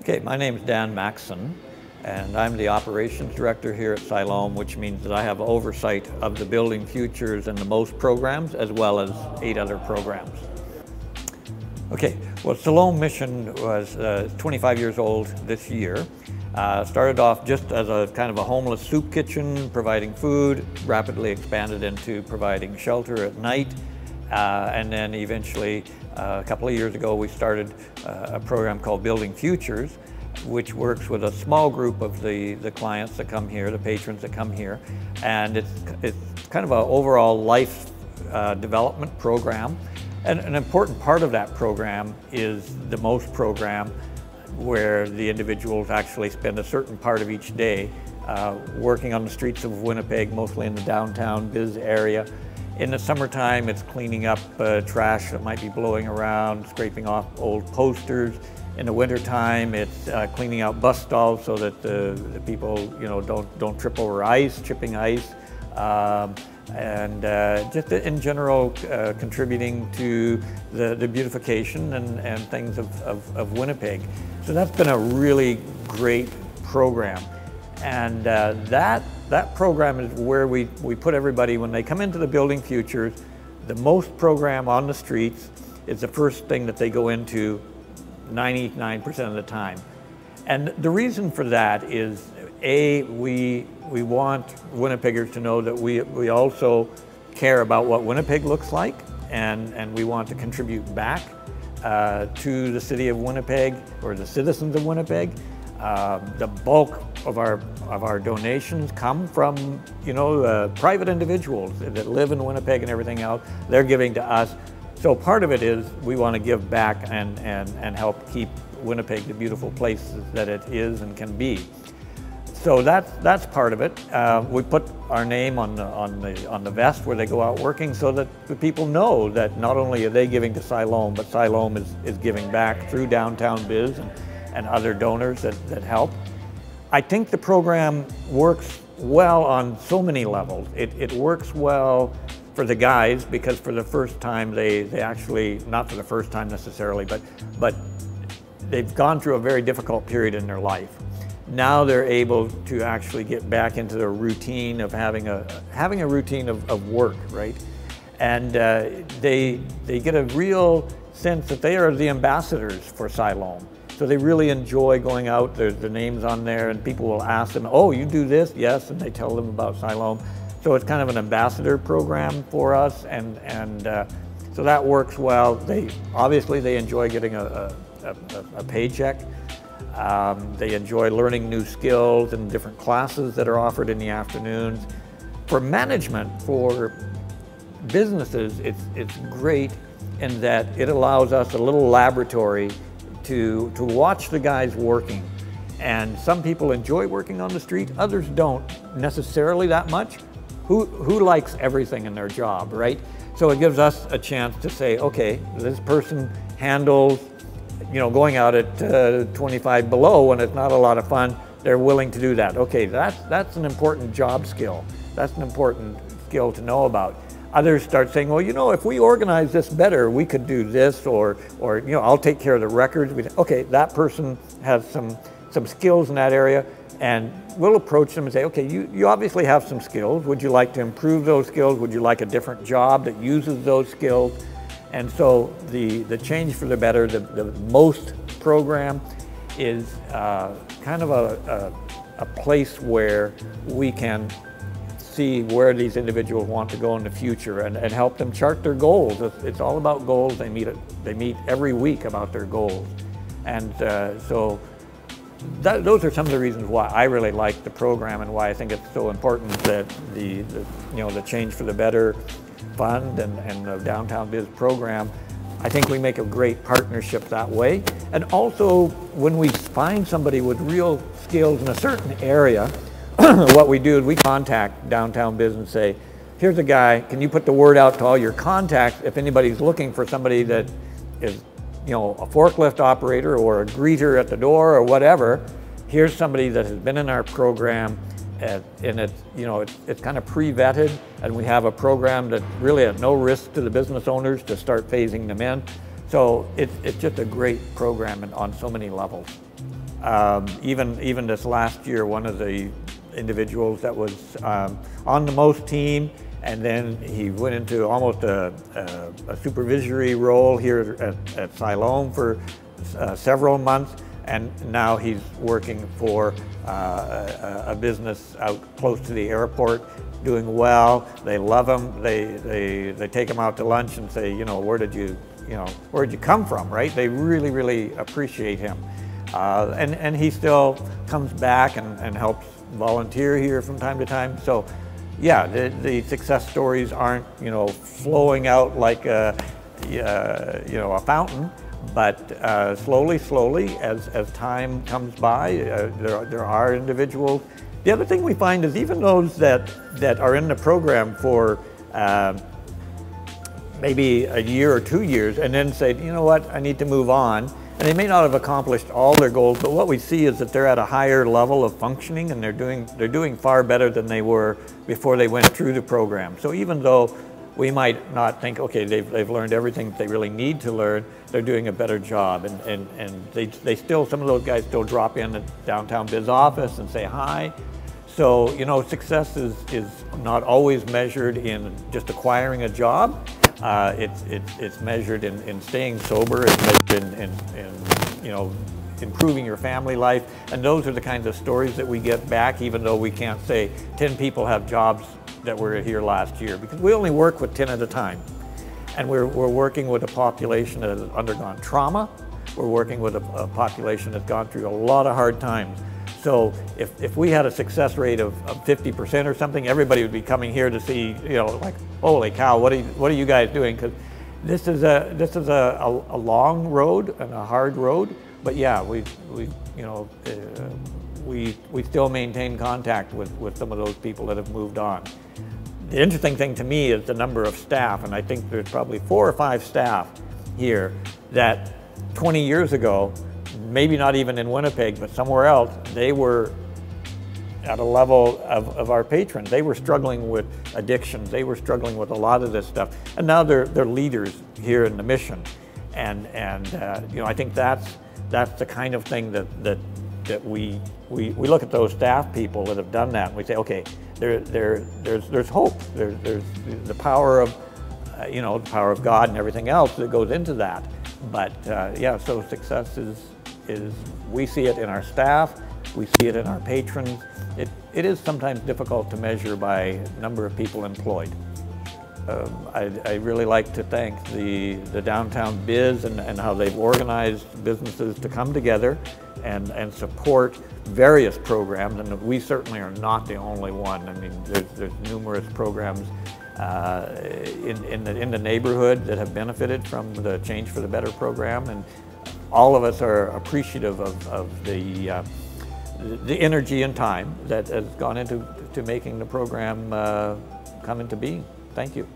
Okay, my name is Dan Maxson, and I'm the operations director here at Siloam, which means that I have oversight of the Building Futures and the MOST programs, as well as 8 other programs. Okay, well, Siloam Mission was 25 years old this year. Started off just as a kind of a homeless soup kitchen, providing food, rapidly expanded into providing shelter at night, and then eventually, a couple of years ago, we started a program called Building Futures, which works with a small group of the clients that come here, the patrons that come here, and it's kind of an overall life development program. And an important part of that program is the MOST program, where the individuals actually spend a certain part of each day working on the streets of Winnipeg, mostly in the Downtown BIZ area. In the summertime, it's cleaning up trash that might be blowing around, scraping off old posters. In the wintertime, it's cleaning out bus stalls so that the people, don't trip over ice, chipping ice, and just in general contributing to the beautification and things of Winnipeg. So that's been a really great program. And that program is where we put everybody, when they come into the Building Futures, the MOST program on the streets is the first thing that they go into 99% of the time. And the reason for that is, A, we want Winnipeggers to know that we also care about what Winnipeg looks like, and we want to contribute back to the city of Winnipeg, or the citizens of Winnipeg. The bulk of our donations come from private individuals that live in Winnipeg and everything else. They're giving to us. So part of it is we want to give back and help keep Winnipeg the beautiful place that it is and can be. So that's part of it. We put our name on the vest where they go out working, so that the people know that not only are they giving to Siloam, but Siloam is giving back through Downtown BIZ and other donors that help. I think the program works well on so many levels. It works well for the guys, because for the first time they actually, not for the first time necessarily, but they've gone through a very difficult period in their life. Now they're able to actually get back into the routine of having a routine of work, right? And they get a real sense that they are the ambassadors for Siloam. So they really enjoy going out. There's their names on there, and people will ask them, "Oh, you do this?" "Yes," and they tell them about Siloam. So it's kind of an ambassador program for us, and so that works well. They enjoy getting a paycheck. They enjoy learning new skills and different classes that are offered in the afternoons. For management, for businesses, it's great in that it allows us a little laboratory to watch the guys working. And some people enjoy working on the street, others don't necessarily that much. Who likes everything in their job, right? So it gives us a chance to say, okay, this person handles, going out at 25 below when it's not a lot of fun. They're willing to do that. Okay, that's an important job skill. That's an important skill to know about. Others start saying, well, if we organize this better, we could do this, or I'll take care of the records. Okay, that person has some skills in that area, and we'll approach them and say, okay, you obviously have some skills. Would you like to improve those skills? Would you like a different job that uses those skills? And so the Change for the Better, the MOST program, is kind of a place where we can see where these individuals want to go in the future and help them chart their goals. It's all about goals. They meet every week about their goals. And so those are some of the reasons why I really like the program, and why I think it's so important that the Change for the Better Fund and the Downtown BIZ program, I think we make a great partnership that way. And also, when we find somebody with real skills in a certain area, what we do is we contact Downtown BIZ and say, here's a guy, can you put the word out to all your contacts if anybody's looking for somebody that is a forklift operator or a greeter at the door or whatever. Here's somebody that has been in our program, and it's kind of pre-vetted, and we have a program that really at no risk to the business owners to start phasing them in. So it's just a great program on so many levels. Even this last year, one of the individuals that was on the most team, and then he went into almost a supervisory role here at Siloam for several months, and now he's working for a business out close to the airport, doing well. They love him. They take him out to lunch and say, where did you come from, right? They really appreciate him. And he still comes back and helps volunteer here from time to time. So yeah, the success stories aren't, flowing out like a fountain, but slowly, as time comes by, there are individuals. The other thing we find is even those that are in the program for maybe a year or 2 years, and then say, you know what, I need to move on. And they may not have accomplished all their goals, but what we see is that they're at a higher level of functioning, and they're doing far better than they were before they went through the program. So even though we might not think, okay, they've learned everything they really need to learn, they're doing a better job. And they still, some of those guys still drop in at Downtown BIZ office and say hi. So, success is not always measured in just acquiring a job. It's measured in staying sober. It's measured in improving your family life. And those are the kinds of stories that we get back, even though we can't say 10 people have jobs that were here last year, because we only work with 10 at a time. And we're working with a population that has undergone trauma. We're working with a population that's gone through a lot of hard times. So if we had a success rate of 50% or something, everybody would be coming here to see, like, holy cow, what are you guys doing? Because this is a long road and a hard road. But yeah, we still maintain contact with some of those people that have moved on. The interesting thing to me is the number of staff, and I think there's probably 4 or 5 staff here that 20 years ago, maybe not even in Winnipeg, but somewhere else, they were at a level of our patrons. They were struggling with addictions. They were struggling with a lot of this stuff. And now they're leaders here in the mission. And I think that's the kind of thing that we look at those staff people that have done that, and we say, okay, there's hope. There's the power of the power of God and everything else that goes into that. But yeah, so success is we see it in our staff, we see it in our patrons. It is sometimes difficult to measure by number of people employed. I really like to thank the Downtown BIZ and how they've organized businesses to come together and support various programs, and we certainly are not the only one. I mean, there's numerous programs in the neighborhood that have benefited from the Change for the Better program, and all of us are appreciative of the energy and time that has gone into making the program come into being. Thank you.